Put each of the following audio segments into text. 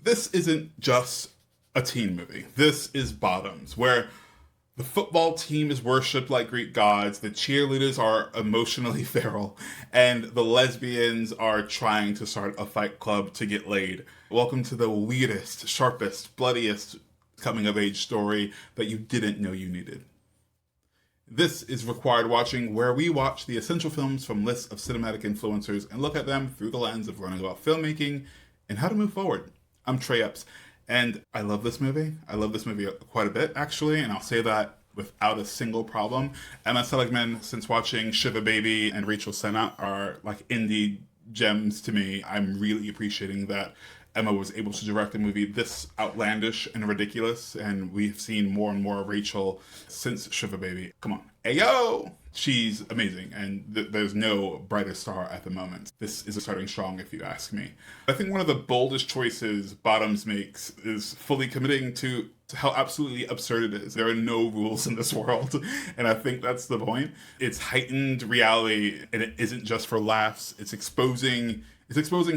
This isn't just a teen movie. This is Bottoms, where the football team is worshipped like Greek gods, the cheerleaders are emotionally feral, and the lesbians are trying to start a fight club to get laid. Welcome to the weirdest, sharpest, bloodiest coming of age story that you didn't know you needed. This is Required Watching, where we watch the essential films from lists of cinematic influencers and look at them through the lens of learning about filmmaking and how to move forward. I'm Trey Epps, and I love this movie. I love this movie quite a bit, actually, and I'll say that without a single problem. Emma Seligman, since watching Shiva Baby and Rachel Sennott, are like indie gems to me. I'm really appreciating that Emma was able to direct a movie this outlandish and ridiculous, and we've seen more and more of Rachel since Shiva Baby. Come on. Ayo! She's amazing, and there's no brighter star at the moment. This is starting strong, if you ask me. I think one of the boldest choices Bottoms makes is fully committing to how absolutely absurd it is. There are no rules in this world, and I think that's the point. It's heightened reality, and it isn't just for laughs. It's exposing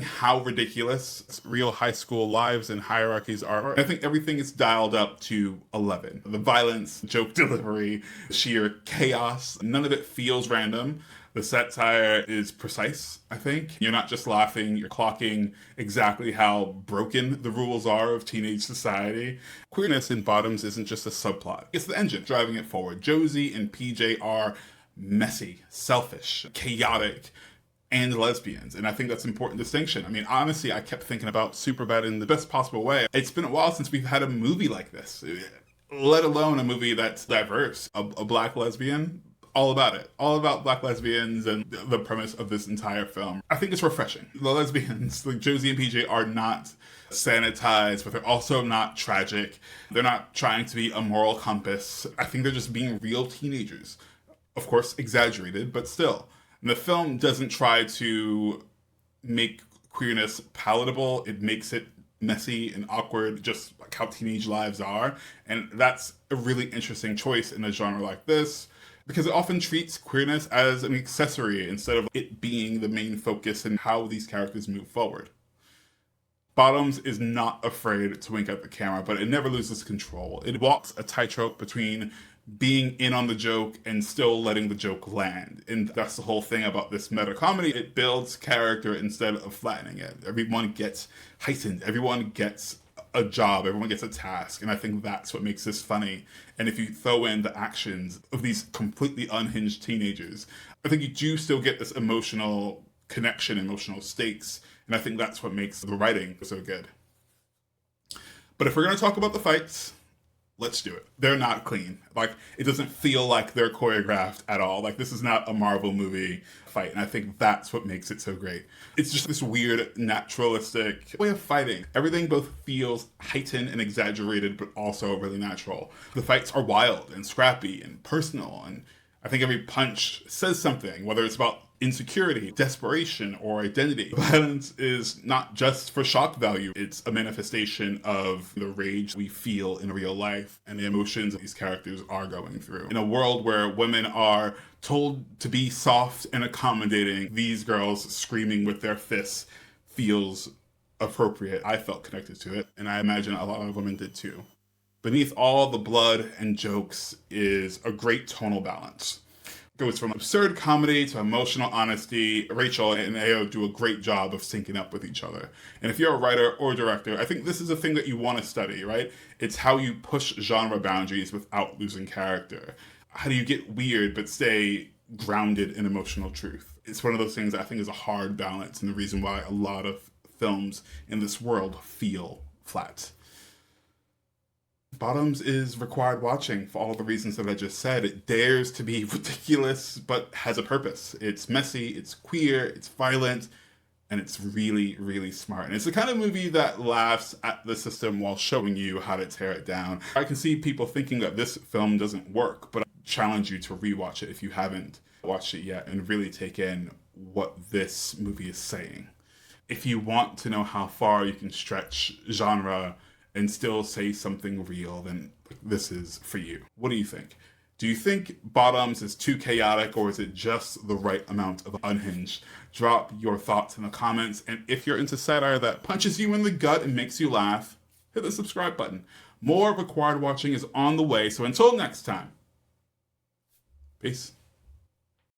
how ridiculous real high school lives and hierarchies are. I think everything is dialed up to 11. The violence, joke delivery, sheer chaos, none of it feels random. The satire is precise, I think. You're not just laughing, you're clocking exactly how broken the rules are of teenage society. Queerness in Bottoms isn't just a subplot. It's the engine driving it forward. Josie and PJ are messy, selfish, chaotic, and lesbians. And I think that's an important distinction. I mean, honestly, I kept thinking about Superbad in the best possible way. It's been a while since we've had a movie like this, let alone a movie that's diverse. A black lesbian, all about it. All about black lesbians and the premise of this entire film. I think it's refreshing. The lesbians, like Josie and PJ, are not sanitized, but they're also not tragic. They're not trying to be a moral compass. I think they're just being real teenagers. Of course, exaggerated, but still. The film doesn't try to make queerness palatable. It makes it messy and awkward, just like how teenage lives are. And that's a really interesting choice in a genre like this, because it often treats queerness as an accessory instead of it being the main focus in how these characters move forward. Bottoms is not afraid to wink at the camera, but it never loses control. It walks a tightrope between being in on the joke and still letting the joke land. And that's the whole thing about this meta comedy. It builds character instead of flattening it. Everyone gets heightened. Everyone gets a job. Everyone gets a task. And I think that's what makes this funny. And if you throw in the actions of these completely unhinged teenagers, I think you do still get this emotional connection, emotional stakes. And I think that's what makes the writing so good. But if we're going to talk about the fights, let's do it. They're not clean. Like, it doesn't feel like they're choreographed at all. Like, this is not a Marvel movie fight. And I think that's what makes it so great. It's just this weird, naturalistic way of fighting. Everything both feels heightened and exaggerated, but also really natural. The fights are wild and scrappy and personal. And I think every punch says something, whether it's about insecurity, desperation, or identity. Violence is not just for shock value. It's a manifestation of the rage we feel in real life and the emotions these characters are going through. In a world where women are told to be soft and accommodating, these girls screaming with their fists feels appropriate. I felt connected to it, and I imagine a lot of women did too. Beneath all the blood and jokes is a great tonal balance. Goes from absurd comedy to emotional honesty. Rachel and Ao do a great job of syncing up with each other. And if you're a writer or director, I think this is a thing that you want to study, right? It's how you push genre boundaries without losing character. How do you get weird but stay grounded in emotional truth? It's one of those things that I think is a hard balance, and the reason why a lot of films in this world feel flat. Bottoms is required watching for all the reasons that I just said. It dares to be ridiculous, but has a purpose. It's messy, it's queer, it's violent, and it's really, really smart. And it's the kind of movie that laughs at the system while showing you how to tear it down. I can see people thinking that this film doesn't work, but I challenge you to rewatch it if you haven't watched it yet and really take in what this movie is saying. If you want to know how far you can stretch genre and still say something real, then this is for you. What do you think? Do you think Bottoms is too chaotic, or is it just the right amount of unhinged? Drop your thoughts in the comments, and if you're into satire that punches you in the gut and makes you laugh, hit the subscribe button. More required watching is on the way, so until next time, peace.